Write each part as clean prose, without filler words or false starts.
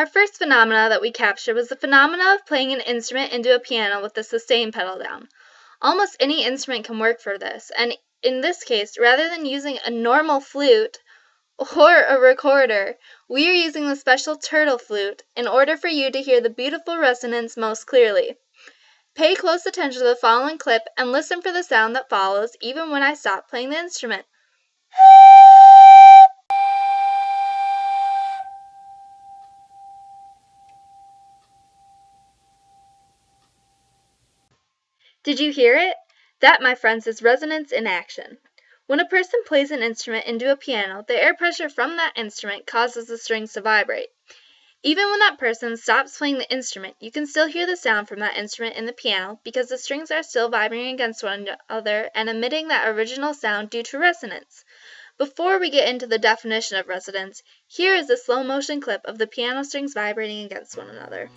Our first phenomena that we captured was the phenomena of playing an instrument into a piano with the sustain pedal down. Almost any instrument can work for this, and in this case, rather than using a normal flute or a recorder, we are using the special turtle flute in order for you to hear the beautiful resonance most clearly. Pay close attention to the following clip and listen for the sound that follows even when I stop playing the instrument. Did you hear it? That, my friends, is resonance in action. When a person plays an instrument into a piano, the air pressure from that instrument causes the strings to vibrate. Even when that person stops playing the instrument, you can still hear the sound from that instrument in the piano because the strings are still vibrating against one another and emitting that original sound due to resonance. Before we get into the definition of resonance, here is a slow motion clip of the piano strings vibrating against one another.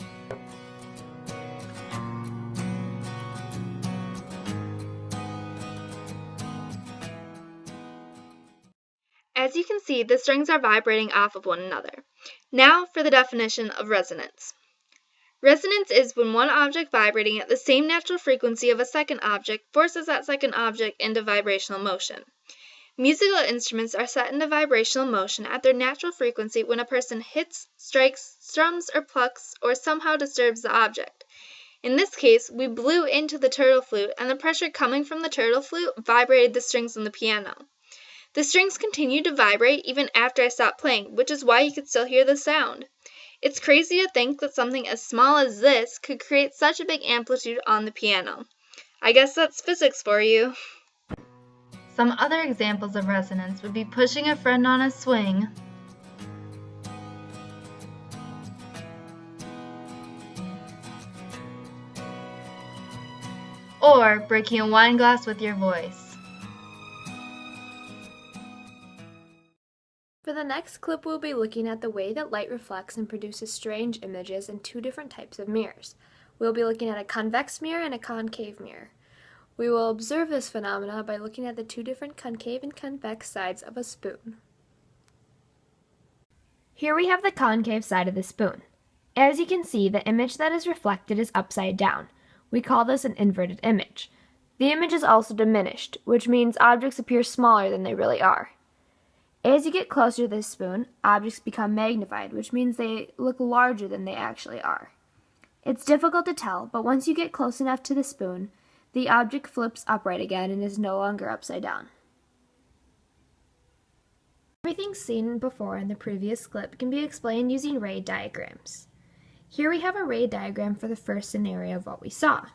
As you can see, the strings are vibrating off of one another. Now for the definition of resonance. Resonance is when one object vibrating at the same natural frequency of a second object forces that second object into vibrational motion. Musical instruments are set into vibrational motion at their natural frequency when a person hits, strikes, strums, or plucks, or somehow disturbs the object. In this case, we blew into the turtle flute, and the pressure coming from the turtle flute vibrated the strings on the piano. The strings continued to vibrate even after I stopped playing, which is why you could still hear the sound. It's crazy to think that something as small as this could create such a big amplitude on the piano. I guess that's physics for you. Some other examples of resonance would be pushing a friend on a swing, or breaking a wine glass with your voice. For the next clip, we'll be looking at the way that light reflects and produces strange images in two different types of mirrors. We'll be looking at a convex mirror and a concave mirror. We will observe this phenomena by looking at the two different concave and convex sides of a spoon. Here we have the concave side of the spoon. As you can see, the image that is reflected is upside down. We call this an inverted image. The image is also diminished, which means objects appear smaller than they really are. As you get closer to this spoon, objects become magnified, which means they look larger than they actually are. It's difficult to tell, but once you get close enough to the spoon, the object flips upright again and is no longer upside down. Everything seen before in the previous clip can be explained using ray diagrams. Here we have a ray diagram for the first scenario of what we saw.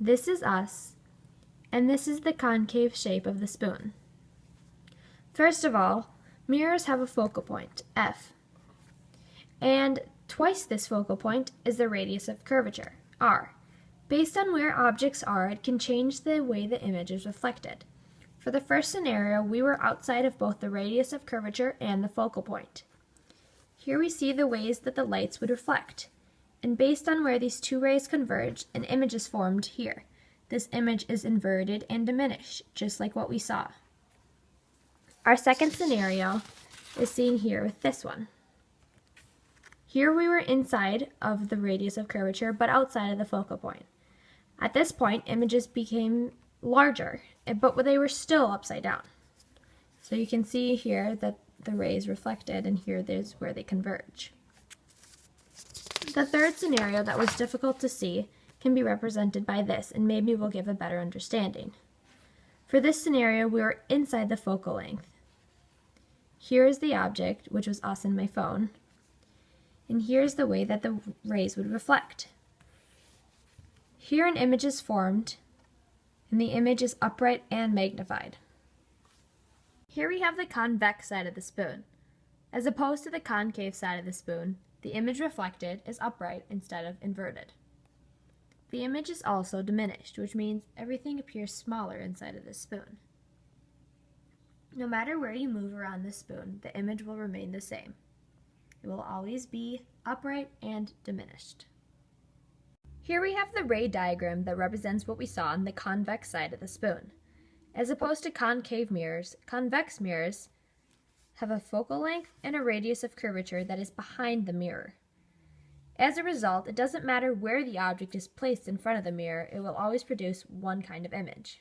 This is us, and this is the concave shape of the spoon. First of all, mirrors have a focal point, F, and twice this focal point is the radius of curvature, R. Based on where objects are, it can change the way the image is reflected. For the first scenario, we were outside of both the radius of curvature and the focal point. Here we see the ways that the lights would reflect, and based on where these two rays converge, an image is formed here. This image is inverted and diminished, just like what we saw. Our second scenario is seen here with this one. Here we were inside of the radius of curvature, but outside of the focal point. At this point, images became larger, but they were still upside down. So you can see here that the rays reflected, and here there's where they converge. The third scenario that was difficult to see can be represented by this, and maybe we'll give a better understanding. For this scenario, we were inside the focal length. Here is the object, which was us and my phone, and here's the way that the rays would reflect. Here an image is formed, and the image is upright and magnified. Here we have the convex side of the spoon. As opposed to the concave side of the spoon, the image reflected is upright instead of inverted. The image is also diminished, which means everything appears smaller inside of the spoon. No matter where you move around the spoon, the image will remain the same. It will always be upright and diminished. Here we have the ray diagram that represents what we saw on the convex side of the spoon. As opposed to concave mirrors, convex mirrors have a focal length and a radius of curvature that is behind the mirror. As a result, it doesn't matter where the object is placed in front of the mirror, it will always produce one kind of image.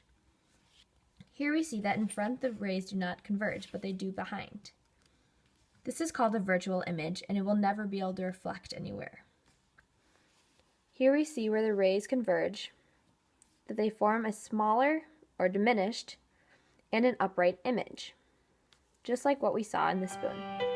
Here we see that in front the rays do not converge, but they do behind. This is called a virtual image, and it will never be able to reflect anywhere. Here we see where the rays converge, that they form a smaller or diminished and an upright image, just like what we saw in the spoon.